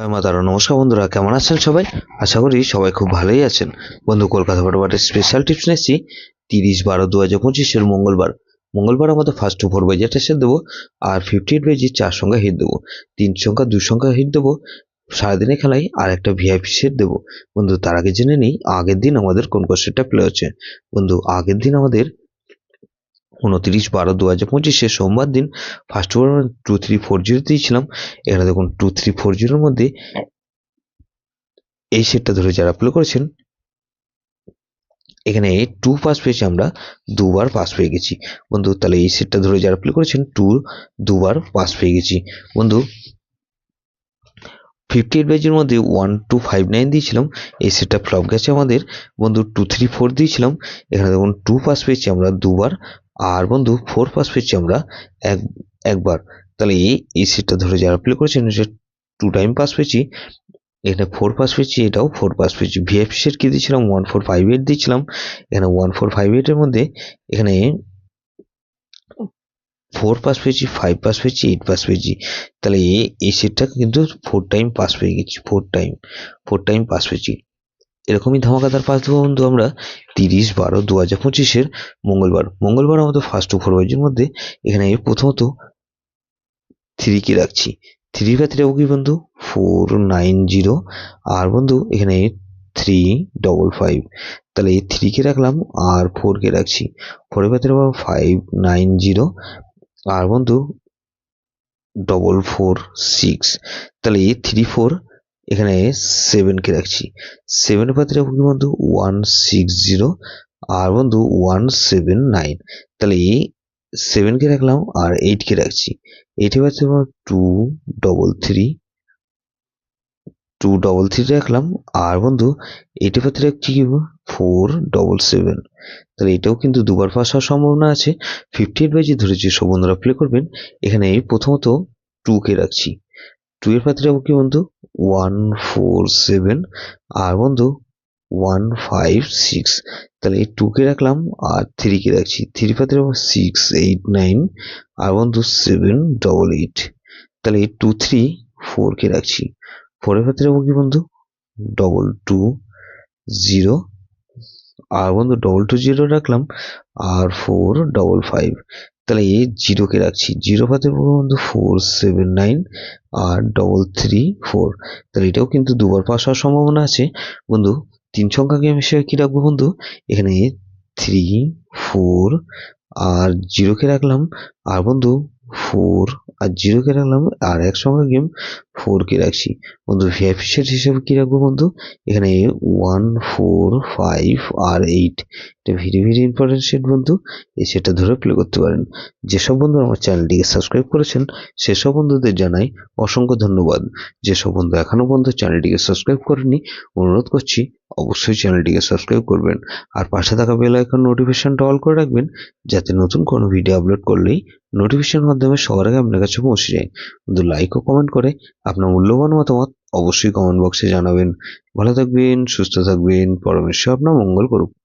জয় মা তারা। নমস্কার বন্ধুরা, কেমন আছেন সবাই? আশা করি সবাই খুব ভালোই আছেন। বন্ধু, কলকাতা ফটোপাটের স্পেশাল টিপস নিয়েছি 30/12/2025 মঙ্গলবার। আমাদের ফার্স্ট টু 4 বাই সেট দেবো, আর 58 বাই 4 সংখ্যা হিট দেবো, 3 সংখ্যা 2 সংখ্যা হিট দেবো, সারাদিনে খেলায় আর একটা ভিআইপি সেট দেবো। বন্ধু, তার আগে জেনে নিই আগের দিন আমাদের কোন কোন সেটটা প্লে হচ্ছে। বন্ধু, আগের দিন আমাদের 29/12/2025 সোমবার দিন ফার্স্ট ওভার 2340 দিয়েছিলাম। এখানে দেখুন 2340 মধ্যে এই সেটটা ধরে যারা প্লে করেছেন, এখানে 2 পাস পেয়েছি, আমরা দুবার পাস পেয়ে গেছি। বন্ধু, তাহলে এই সেটটা ধরে যারা প্লে করেছেন দুবার পাস পেয়ে গেছি। বন্ধু, 58 বাইজের মধ্যে 1259 দিয়েছিলাম, এই সেটটা ফ্লপ গেছে আমাদের। বন্ধু, 234 দিয়েছিলাম, এখানে দেখুন 2 পাস পেয়েছি আমরা দুবার, আর বন্ধু 4 পাস পেয়েছি আমরা একবার। তাহলে এই সেটটা ধরে যারা প্লে করেছেন, সে 2 টাইম পাস পেয়েছি। এখানে 4 পাস পেয়েছি, এটাও 4 পাস পেয়েছি। ভিআইপি সেট কি দিয়েছিলাম? 1458 দিয়েছিলাম। এখানে 1458 এর মধ্যে এখানে 4 পাস পেয়েছি, 5 পাস পেয়েছি, 8 পাস পেয়েছি। তাহলে এই সেটটা কিন্তু 4 টাইম পাস পেয়ে গেছি। 4 টাইম পাস পেয়েছি। এরকমই ধামাকাদার পাস দেবো বন্ধু আমরা 30/12/2025 মঙ্গলবার আমাদের ফার্স্ট টু 4 বাইজের মধ্যে। এখানে প্রথমত 3 কে রাখছি। 3 বা 3 কি বন্ধু? 490। আর বন্ধু এখানে 355। তাহলে এই 3 কে রাখলাম আর 4 কে রাখছি। 4 এর ভেতরে 590। আর বন্ধু 446। তাহলে এই 34 এখানে 7 কে রাখছি। 7 এর ভেতরে বন্ধু 160। আর বন্ধু 179। তাহলে এই 7 কে রাখলাম আর 8 কে রাখছি। 8 এর ভেতরে 233 রাখলাম। আর বন্ধু 8 এর ভেতরে রাখছি 477। তাহলে এটাও কিন্তু দুবার পাস হওয়ার সম্ভাবনা আছে। 58 বাইজে ধরেছি, সব বন্ধুরা প্লে করবেন। এখানে প্রথমত 2 কে রাখছি। 2 এর ভেতরে কি বন্ধু? 147। আর বন্ধু 156। তাহলে এই 2 কে রাখলাম আর 3 কে রাখছি। 3 ভেতরে 689। আর বন্ধু 788। তাহলে এই 234 কে রাখছি। 4 এর ভেতরে কি বন্ধু? 220। আর বন্ধু 220 রাখলাম আর 455। তাহলে এই 0 কে রাখছি। 0 পাতে বন্ধু 479 আর 334। তাহলে এটাও কিন্তু দুবার পাস হওয়ার সম্ভাবনা আছে। বন্ধু, 3 সংখ্যা গেম হিসেবে কি রাখবো বন্ধু? এখানে 3 4 আর 0 কে রাখলাম। আর বন্ধু 4 আর 0 কে রাখলাম, আর এক সংখ্যা গেম 4 কে রাখছি। বন্ধু, ভিআইপি সেট হিসেবে কি রাখবো বন্ধু? এখানে 1 4 5 আর 8। এটা ভেরি ইম্পর্টেন্ট সেট বন্ধু। এই সেটটা ধরে প্লে করতে পারেন। যেসব বন্ধু আমার চ্যানেলটিকে সাবস্ক্রাইব করেছেন, সেসব বন্ধুদের জানাই অসংখ্য ধন্যবাদ। যেসব বন্ধু এখনো পর্যন্ত চ্যানেলটিকে সাবস্ক্রাইব করেনি, অনুরোধ করছি অবশ্যই চ্যানেলটিকে সাবস্ক্রাইব করবেন। আর পাশে থাকা বেল আইকন নোটিফিকেশনটা অল করে রাখবেন, যাতে নতুন কোনো ভিডিও আপলোড করলেই নোটিফিকেশন মাধ্যমে সবার আগে আপনার কাছে পৌঁছে যায়। বন্ধু, লাইক ও কমেন্ট করে আপনার মূল্যবান মতামত অবশ্যই কমেন্ট বক্সে জানাবেন। ভালো থাকবেন, সুস্থ থাকবেন, পরমেশ্বর আপনার মঙ্গল করুক।